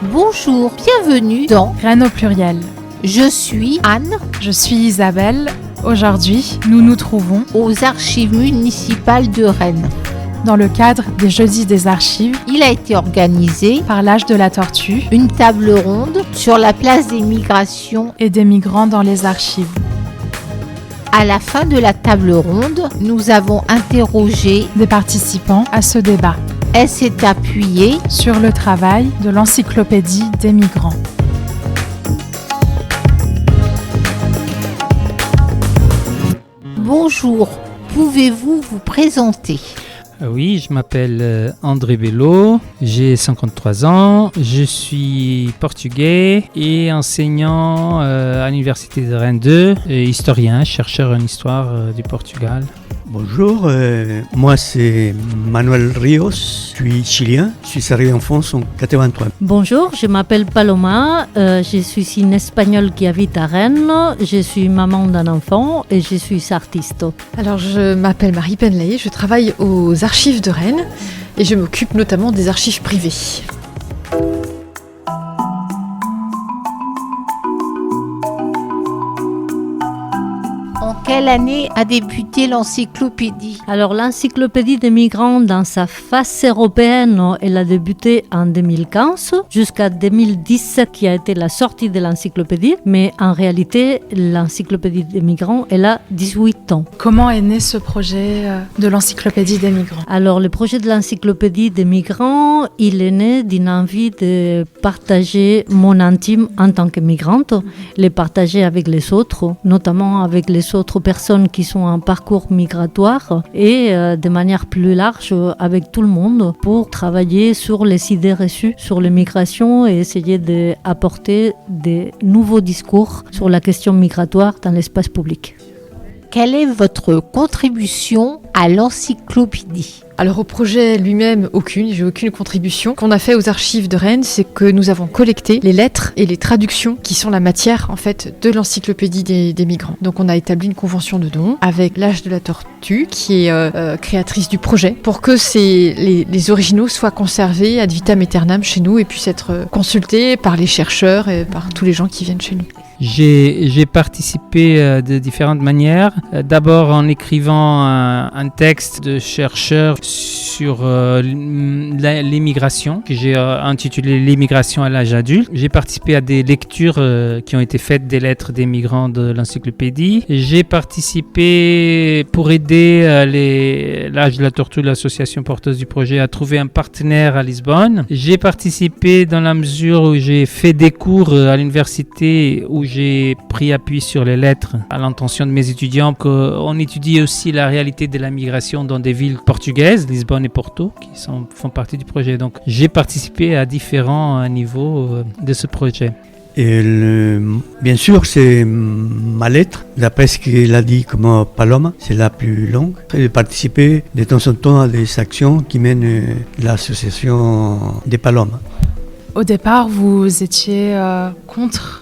Bonjour, bienvenue dans Rennes au pluriel. Je suis Anne. Je suis Isabelle. Aujourd'hui, nous nous trouvons Aux archives municipales de Rennes. dans le cadre des Jeudis des Archives Il a été organisé par l'Âge de la Tortue une table ronde sur la place des migrations. et des migrants dans les archives. À la fin de la table ronde, nous avons interrogé. Des participants à ce débat Elle s'est appuyée sur le travail de l'Encyclopédie des migrants. Bonjour, pouvez-vous vous présenter? Oui, je m'appelle André Bello, j'ai 53 ans, je suis portugais et enseignant à l'Université de Rennes 2, et historien, chercheur en histoire du Portugal. Bonjour, moi c'est Manuel Rios, je suis chilien, je suis arrivé en France en 83. Bonjour, je m'appelle Paloma, je suis une Espagnole qui habite à Rennes, je suis maman d'un enfant et je suis artiste. Alors, je m'appelle Marie Penley, je travaille aux archives de Rennes et je m'occupe notamment des archives privées. En quelle année a débuté l'encyclopédie? Alors l'encyclopédie des migrants dans sa phase européenne, elle a débuté en 2015 jusqu'à 2017 qui a été la sortie de l'encyclopédie, mais en réalité l'encyclopédie des migrants elle a 18 ans. Comment est né ce projet de l'Encyclopédie des migrants? Alors le projet de l'encyclopédie des migrants, il est né d'une envie de partager mon intime en tant que migrante, les partager avec les autres, notamment avec les autres personnes qui sont en parcours migratoire et de manière plus large avec tout le monde pour travailler sur les idées reçues sur les migrations et essayer d'apporter des nouveaux discours sur la question migratoire dans l'espace public. Quelle est votre contribution à l'encyclopédie? Alors au projet lui-même, j'ai aucune contribution. Ce qu'on a fait aux archives de Rennes, c'est que nous avons collecté les lettres et les traductions qui sont la matière en fait de l'encyclopédie des migrants. Donc on a établi une convention de don avec l'Âge de la Tortue qui est créatrice du projet pour que les originaux soient conservés ad vitam aeternam chez nous et puissent être consultés par les chercheurs et par tous les gens qui viennent chez nous. J'ai participé de différentes manières. D'abord en écrivant un texte de chercheur sur l'immigration, que j'ai intitulé L'immigration à l'âge adulte. J'ai participé à des lectures qui ont été faites des lettres des migrants de l'encyclopédie. J'ai participé pour aider l'Âge de la Tortue, l'association porteuse du projet, à trouver un partenaire à Lisbonne. J'ai participé dans la mesure où j'ai fait des cours à l'université où j'ai pris appui sur les lettres à l'intention de mes étudiants qu'on étudie aussi la réalité de la migration dans des villes portugaises, Lisbonne et Porto, qui font partie du projet. Donc j'ai participé à différents niveaux de ce projet. Et bien sûr, c'est ma lettre, d'après ce qu'elle a dit comme Paloma, c'est la plus longue. J'ai participé de temps en temps à des actions qui mènent l'association des Palomas. Au départ, vous étiez contre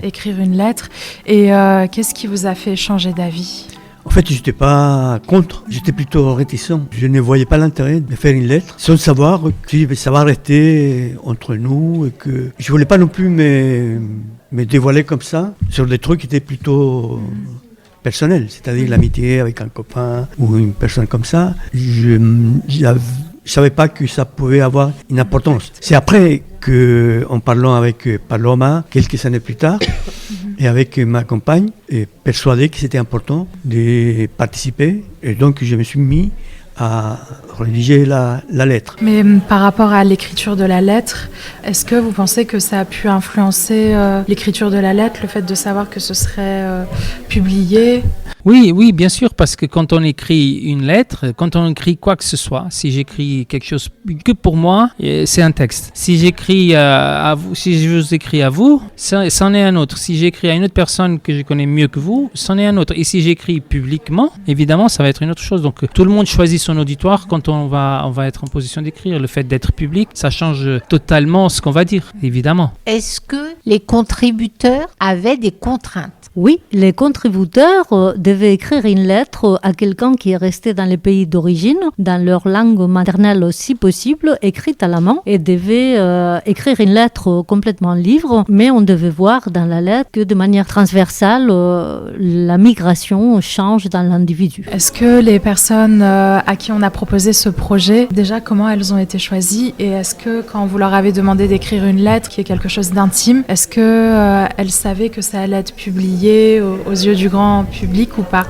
écrire une lettre et qu'est-ce qui vous a fait changer d'avis? En fait, je n'étais pas contre, j'étais plutôt réticent. Je ne voyais pas l'intérêt de faire une lettre sans savoir que ça va rester entre nous et que je ne voulais pas non plus me dévoiler comme ça sur des trucs qui étaient plutôt personnels, c'est-à-dire l'amitié avec un copain ou une personne comme ça. Je ne savais pas que ça pouvait avoir une importance. C'est après qu'en parlant avec Paloma, quelques années plus tard, et avec ma compagne, persuadé que c'était important de participer. Et donc, je me suis mis à rédiger la lettre. Mais par rapport à l'écriture de la lettre, est-ce que vous pensez que ça a pu influencer l'écriture de la lettre, le fait de savoir que ce serait publié? Oui, bien sûr, parce que quand on écrit une lettre, quand on écrit quoi que ce soit, si j'écris quelque chose que pour moi, c'est un texte. Si j'écris à vous, si je vous écris à vous, c'en est un autre. Si j'écris à une autre personne que je connais mieux que vous, c'en est un autre. Et si j'écris publiquement, évidemment, ça va être une autre chose. Donc tout le monde choisit son auditoire quand on va être en position d'écrire. Le fait d'être public, ça change totalement ce qu'on va dire, évidemment. Est-ce que les contributeurs avaient des contraintes? Oui, les contributeurs, de devaient écrire une lettre à quelqu'un qui est resté dans les pays d'origine, dans leur langue maternelle si possible, écrite à la main, et devaient écrire une lettre complètement libre, mais on devait voir dans la lettre que de manière transversale, la migration change dans l'individu. Est-ce que les personnes à qui on a proposé ce projet, déjà comment elles ont été choisies, et est-ce que quand vous leur avez demandé d'écrire une lettre qui est quelque chose d'intime, est-ce que elles savaient que ça allait être publié aux yeux du grand public ou pas?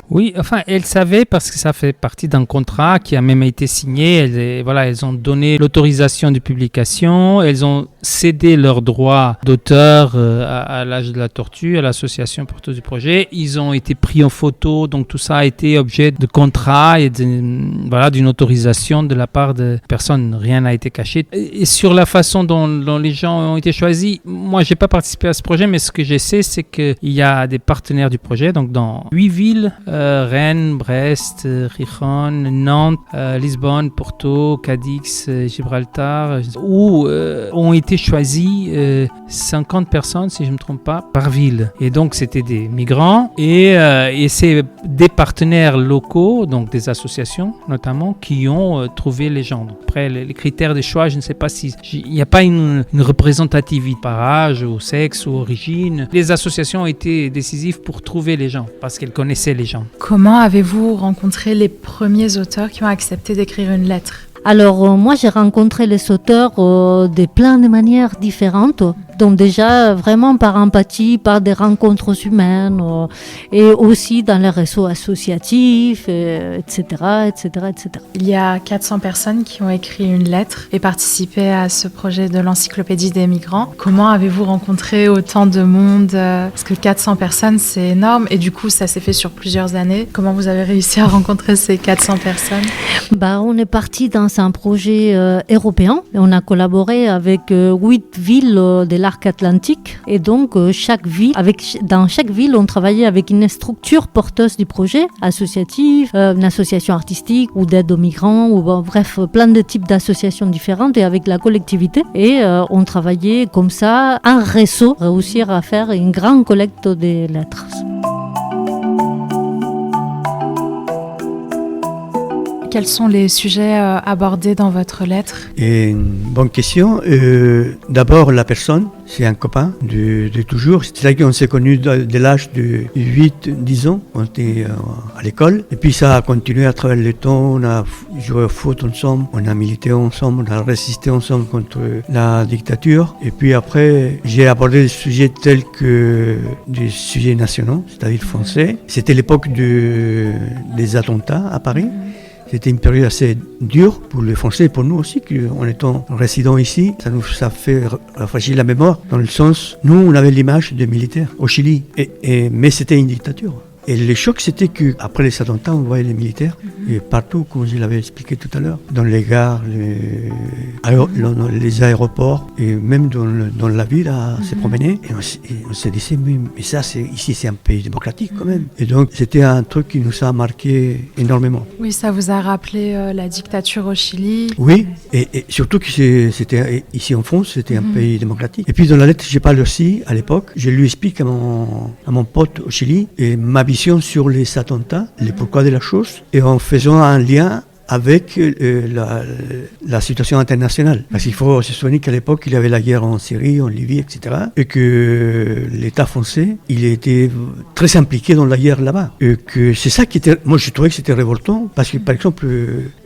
Oui, enfin, elles savaient parce que ça fait partie d'un contrat qui a même été signé. Elles ont donné l'autorisation de publication, elles ont cédé leurs droits d'auteur à l'Âge de la Tortue, à l'association porteuse du projet. Ils ont été pris en photo, donc tout ça a été objet de contrat et d'une autorisation de la part de personnes. Rien n'a été caché. Et sur la façon dont les gens ont été choisis, moi, j'ai pas participé à ce projet, mais ce que je sais, c'est qu'il y a des partenaires du projet, donc dans 8 villes, Rennes, Brest, Gijón, Nantes, Lisbonne, Porto, Cadix, Gibraltar, où ont été choisis 50 personnes, si je ne me trompe pas, par ville. Et donc, c'était des migrants et c'est des partenaires locaux, donc des associations notamment, qui ont trouvé les gens. Donc, après, les critères de choix, je ne sais pas il n'y a pas une représentativité par âge ou sexe ou origine. Les associations ont été décisives pour trouver les gens, parce qu'elles connaissaient les gens. Comment avez-vous rencontré les premiers auteurs qui ont accepté d'écrire une lettre? Alors, moi, j'ai rencontré les auteurs de plein de manières différentes. Donc déjà, vraiment par empathie, par des rencontres humaines, et aussi dans les réseaux associatifs, etc., etc., etc. Il y a 400 personnes qui ont écrit une lettre et participé à ce projet de l'Encyclopédie des migrants. Comment avez-vous rencontré autant de monde? Parce que 400 personnes, c'est énorme. Et du coup, ça s'est fait sur plusieurs années. Comment vous avez réussi à rencontrer ces 400 personnes? On est parti dans un projet européen. Et on a collaboré avec 8 villes de l'arc atlantique, et donc dans chaque ville on travaillait avec une structure porteuse du projet associatif, une association artistique ou d'aide aux migrants, ou bref plein de types d'associations différentes, et avec la collectivité, et on travaillait comme ça, un réseau, réussir à faire une grande collecte des lettres. Quels sont les sujets abordés dans votre lettre? Et une bonne question. D'abord, la personne, c'est un copain de toujours. C'est-à-dire qu'on s'est connus dès l'âge de 8-10 ans. On était à l'école. Et puis ça a continué à travers le temps. On a joué au foot ensemble, on a milité ensemble, on a résisté ensemble contre la dictature. Et puis après, j'ai abordé des sujets tels que des sujets nationaux, c'est-à-dire français. C'était l'époque des attentats à Paris. C'était une période assez dure pour les Français et pour nous aussi, en étant résidents ici. Ça nous a fait rafraîchir la mémoire, dans le sens, nous, on avait l'image des militaires au Chili, mais c'était une dictature. Et le choc, c'était qu'après les attentats, on voyait les militaires, et partout, comme je l'avais expliqué tout à l'heure, dans les gares, les aéroports, et même dans la ville, à se promener. Et on se disait, mais ça, ici, c'est un pays démocratique quand même. Et donc, c'était un truc qui nous a marqué énormément. Oui, ça vous a rappelé la dictature au Chili. Oui, et surtout que c'était ici en France, c'était un pays démocratique. Et puis, dans la lettre, je parle aussi, à l'époque, je lui explique à mon pote au Chili, et ma vision sur les attentats, le pourquoi de la chose, et en faisant un lien avec la situation internationale. Parce qu'il faut se souvenir qu'à l'époque, il y avait la guerre en Syrie, en Libye, etc. Et que l'État français, il était très impliqué dans la guerre là-bas. Et que c'est ça qui était... Moi, je trouvais que c'était révoltant, parce que, par exemple,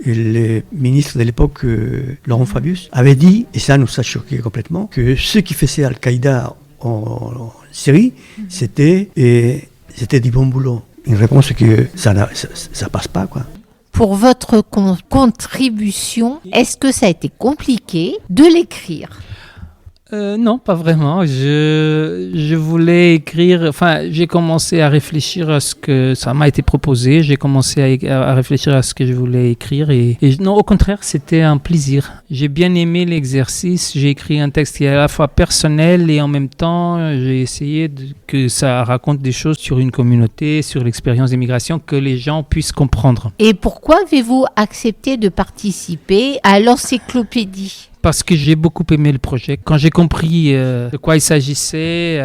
le ministre de l'époque, Laurent Fabius, avait dit, et ça nous a choqué complètement, que ce qui faisait Al-Qaïda en Syrie, c'était du bon boulot. Une réponse que ça passe pas, quoi. Pour votre contribution, est-ce que ça a été compliqué de l'écrire ? Non, pas vraiment. Je voulais écrire, j'ai commencé à réfléchir à ce que ça m'a été proposé. J'ai commencé à réfléchir à ce que je voulais écrire et non, au contraire, c'était un plaisir. J'ai bien aimé l'exercice. J'ai écrit un texte qui est à la fois personnel et en même temps, j'ai essayé que ça raconte des choses sur une communauté, sur l'expérience d'immigration, que les gens puissent comprendre. Et pourquoi avez-vous accepté de participer à l'encyclopédie ? parce que j'ai beaucoup aimé le projet. Quand j'ai compris de quoi il s'agissait,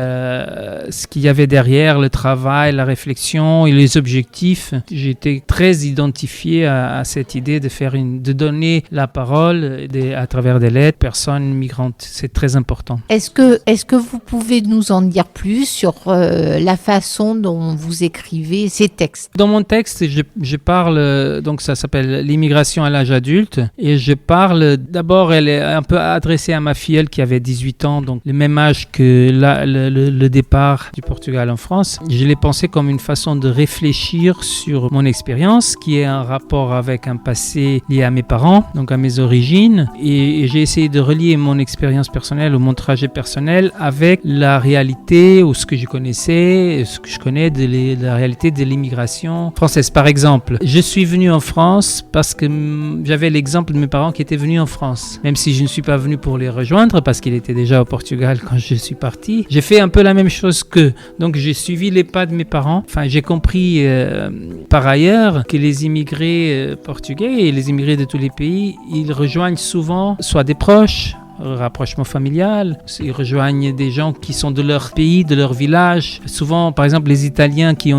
ce qu'il y avait derrière, le travail, la réflexion et les objectifs, j'ai été très identifié à cette idée de donner la parole à travers des lettres, personnes migrantes. C'est très important. Est-ce que vous pouvez nous en dire plus sur la façon dont vous écrivez ces textes? Dans mon texte, je parle, donc ça s'appelle l'immigration à l'âge adulte, et je parle, d'abord elle est un peu adressée à ma filleule qui avait 18 ans, donc le même âge que le départ du Portugal en France. Je l'ai pensé comme une façon de réfléchir sur mon expérience, qui est un rapport avec un passé lié à mes parents, donc à mes origines, et j'ai essayé de relier mon expérience personnelle ou mon trajet personnel avec la réalité ou ce que je connaissais, ce que je connais de la réalité de l'immigration française. Par exemple, je suis venu en France parce que j'avais l'exemple de mes parents qui étaient venus en France. Même si je ne suis pas venu pour les rejoindre parce qu'ils étaient déjà au Portugal quand je suis parti, j'ai fait un peu la même chose qu'eux. Donc j'ai suivi les pas de mes parents. Enfin, j'ai compris par ailleurs que les immigrés portugais et les immigrés de tous les pays, ils rejoignent souvent soit des proches, rapprochement familial, ils rejoignent des gens qui sont de leur pays, de leur village. Souvent, par exemple, les Italiens qui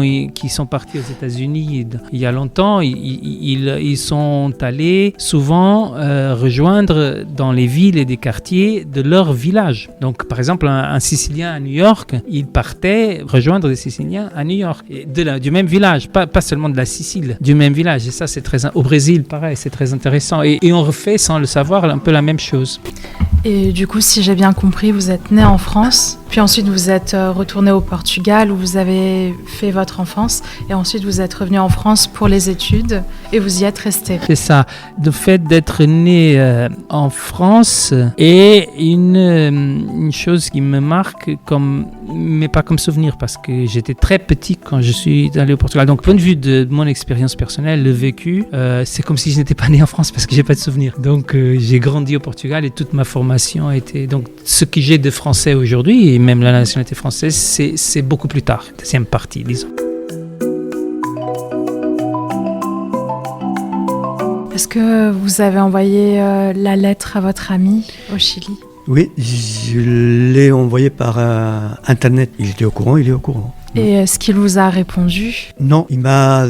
sont partis aux États-Unis il y a longtemps, ils sont allés souvent rejoindre dans les villes et des quartiers de leur village. Donc, par exemple, un Sicilien à New York, il partait rejoindre des Siciliens à New York, et du même village, pas seulement de la Sicile, du même village. Et ça, c'est au Brésil, pareil, c'est très intéressant. Et on refait, sans le savoir, un peu la même chose. Et du coup, si j'ai bien compris, vous êtes né en France, puis ensuite vous êtes retourné au Portugal où vous avez fait votre enfance, et ensuite vous êtes revenu en France pour les études et vous y êtes resté. C'est ça. Le fait d'être né en France est une chose qui me marque, mais pas comme souvenir, parce que j'étais très petit quand je suis allé au Portugal. Donc, point de vue de mon expérience personnelle, le vécu, c'est comme si je n'étais pas né en France parce que j'ai pas de souvenir. Donc, j'ai grandi au Portugal et toute ma formation a été... Donc, ce que j'ai de français aujourd'hui, et même la nationalité française, c'est beaucoup plus tard, deuxième partie, disons. Est-ce que vous avez envoyé la lettre à votre ami au Chili ? Oui, je l'ai envoyé par Internet. Il est au courant. Et est-ce qu'il vous a répondu ? Non, il m'a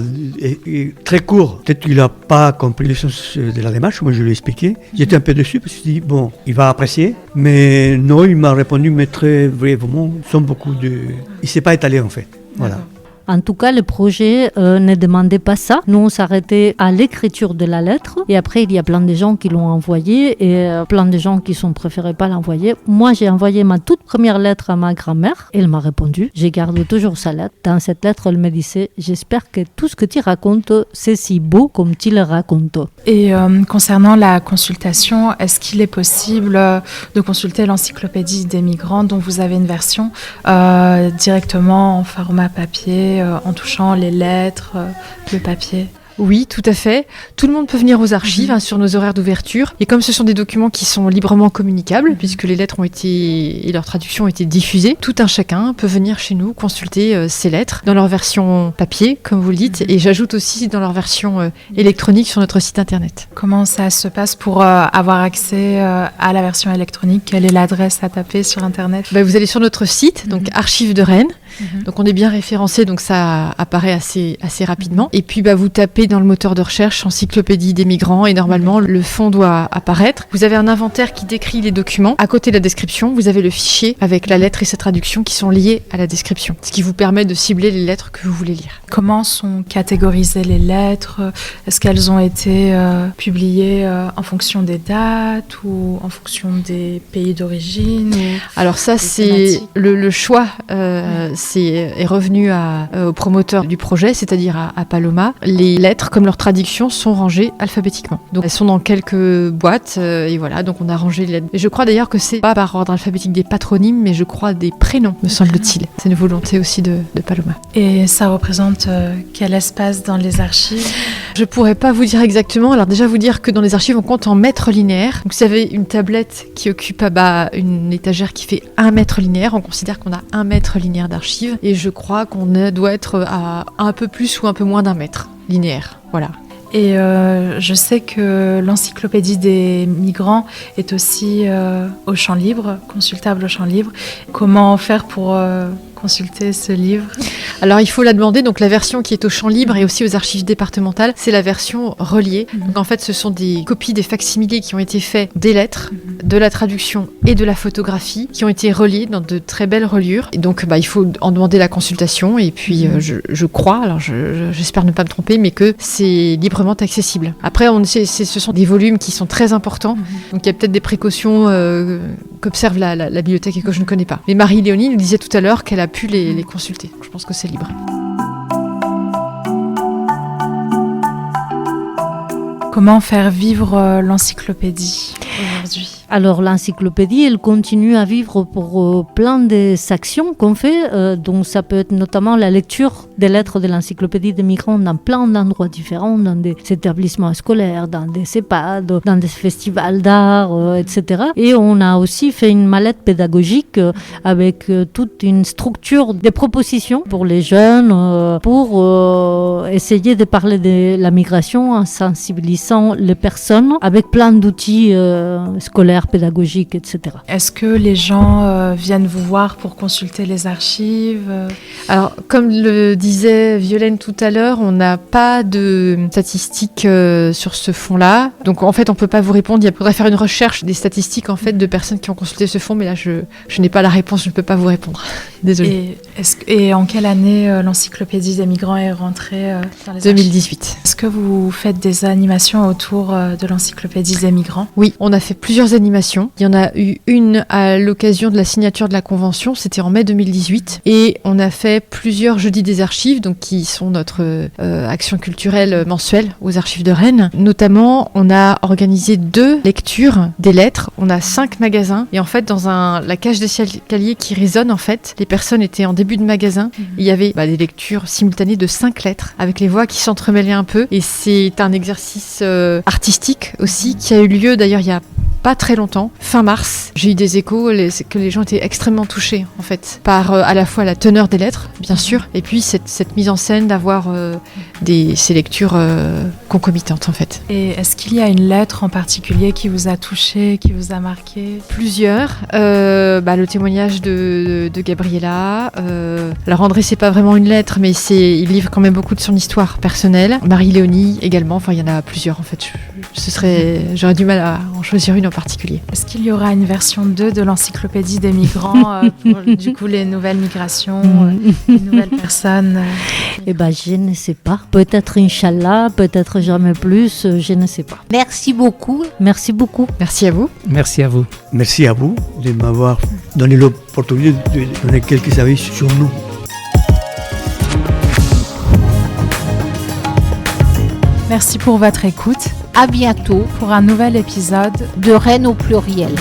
très court. Peut-être qu'il n'a pas compris le sens de la démarche. Moi, je lui ai expliqué. J'étais un peu dessus parce que je me suis dit, bon, il va apprécier. Mais non, il m'a répondu, mais très vraiment, sans beaucoup de... Il ne s'est pas étalé en fait. Voilà. En tout cas, le projet ne demandait pas ça. Nous, on s'arrêtait à l'écriture de la lettre. Et après, il y a plein de gens qui l'ont envoyée et plein de gens qui sont préférés pas l'envoyer. Moi, j'ai envoyé ma toute première lettre à ma grand-mère. Elle m'a répondu. Je garde toujours sa lettre. Dans cette lettre, elle me disait « J'espère que tout ce que tu racontes, c'est si beau comme tu le racontes. » Et concernant la consultation, est-ce qu'il est possible de consulter l'encyclopédie des migrants dont vous avez une version directement en format papier, en touchant les lettres, le papier ? Oui, tout à fait. Tout le monde peut venir aux archives sur nos horaires d'ouverture. Et comme ce sont des documents qui sont librement communicables, puisque les lettres et leur traduction ont été diffusées, tout un chacun peut venir chez nous consulter ces lettres dans leur version papier, comme vous le dites, et j'ajoute aussi dans leur version électronique sur notre site internet. Comment ça se passe pour avoir accès à la version électronique ? Quelle est l'adresse à taper sur internet ? Vous allez sur notre site, donc Archives de Rennes. Donc on est bien référencé, donc ça apparaît assez rapidement. Et puis vous tapez dans le moteur de recherche Encyclopédie des migrants et normalement le fond doit apparaître. Vous avez un inventaire qui décrit les documents. À côté de la description, vous avez le fichier avec la lettre et sa traduction qui sont liés à la description, ce qui vous permet de cibler les lettres que vous voulez lire. Comment sont catégorisées les lettres ? Est-ce qu'elles ont été publiées en fonction des dates ou en fonction des pays d'origine ? Alors ça, c'est le choix est revenu au promoteur du projet, c'est-à-dire à Paloma. Les lettres, comme leur traduction, sont rangées alphabétiquement. Donc elles sont dans quelques boîtes et voilà, donc on a rangé les lettres. Et je crois d'ailleurs que c'est pas par ordre alphabétique des patronymes, mais je crois des prénoms, me semble-t-il. C'est une volonté aussi de Paloma. Et ça représente quel espace dans les archives ? Je pourrais pas vous dire exactement. Alors déjà vous dire que dans les archives on compte en mètres linéaires. Donc vous avez une tablette qui occupe une étagère qui fait 1 mètre linéaire. On considère qu'on a 1 mètre linéaire d'archives et je crois qu'on doit être à un peu plus ou un peu moins d'1 mètre linéaire. Voilà. Et je sais que l'encyclopédie des migrants est aussi au champ libre, consultable au champ libre. Comment faire pour consulter ce livre? Alors il faut la demander, donc la version qui est au champ libre et aussi aux archives départementales, c'est la version reliée. Donc en fait ce sont des copies des facsimilés qui ont été faits des lettres, de la traduction et de la photographie, qui ont été reliées dans de très belles reliures. Et donc il faut en demander la consultation et puis je crois, alors j'espère ne pas me tromper, mais que c'est librement accessible. Après ce sont des volumes qui sont très importants, donc il y a peut-être des précautions qu'observe la bibliothèque et que je ne connais pas. Mais Marie-Léonie nous disait tout à l'heure qu'elle a pu les consulter. Je pense que c'est libre. Comment faire vivre l'encyclopédie aujourd'hui? Alors l'encyclopédie, elle continue à vivre pour plein des actions qu'on fait. Donc ça peut être notamment la lecture des lettres de l'encyclopédie des migrants dans plein d'endroits différents, dans des établissements scolaires, dans des EHPAD, dans des festivals d'art, etc. Et on a aussi fait une mallette pédagogique avec toute une structure de propositions pour les jeunes, pour essayer de parler de la migration en sensibilisant les personnes avec plein d'outils scolaires, pédagogiques, etc. Est-ce que les gens viennent vous voir pour consulter les archives? Alors, comme le disait Violaine tout à l'heure, on n'a pas de statistiques sur ce fonds-là. Donc, en fait, on ne peut pas vous répondre. Il faudrait faire une recherche des statistiques en fait, de personnes qui ont consulté ce fonds, mais là, je n'ai pas la réponse, je ne peux pas vous répondre. Désolée. Et en quelle année l'encyclopédie des migrants est rentrée dans les 2018. archives? Est-ce que vous faites des animations autour de l'encyclopédie des migrants? Oui, on a fait plusieurs animations. Il y en a eu une à l'occasion de la signature de la convention, c'était en mai 2018. Et on a fait plusieurs jeudis des archives, donc qui sont notre action culturelle mensuelle aux archives de Rennes. Notamment, on a organisé 2 lectures des lettres. On a 5 magasins. Et en fait, dans la cage d'escalier qui résonne, en fait, les personnes étaient en début de magasin. Il y avait des lectures simultanées de 5 lettres, avec les voix qui s'entremêlaient un peu. Et c'est un exercice artistique aussi, qui a eu lieu d'ailleurs il y a pas très longtemps, fin mars. J'ai eu des échos que les gens étaient extrêmement touchés en fait par à la fois la teneur des lettres, bien sûr, et puis cette mise en scène d'avoir ces lectures concomitantes en fait. Et est-ce qu'il y a une lettre en particulier qui vous a touché, qui vous a marqué? Plusieurs. Le témoignage de Gabriella. Alors André, c'est pas vraiment une lettre, mais il livre quand même beaucoup de son histoire personnelle. Marie-Léonie également. Enfin, il y en a plusieurs en fait. J'aurais du mal à en choisir une en particulier. Est-ce qu'il y aura une version 2 de l'encyclopédie des migrants pour du coup les nouvelles migrations, les nouvelles personnes Eh bien, je ne sais pas. Peut-être Inch'Allah, peut-être jamais plus, je ne sais pas. Merci beaucoup. Merci beaucoup. Merci à vous. Merci à vous. Merci à vous de m'avoir donné l'opportunité de donner quelques avis sur nous. Merci pour votre écoute. À bientôt Pour un nouvel épisode de Rennes au pluriel.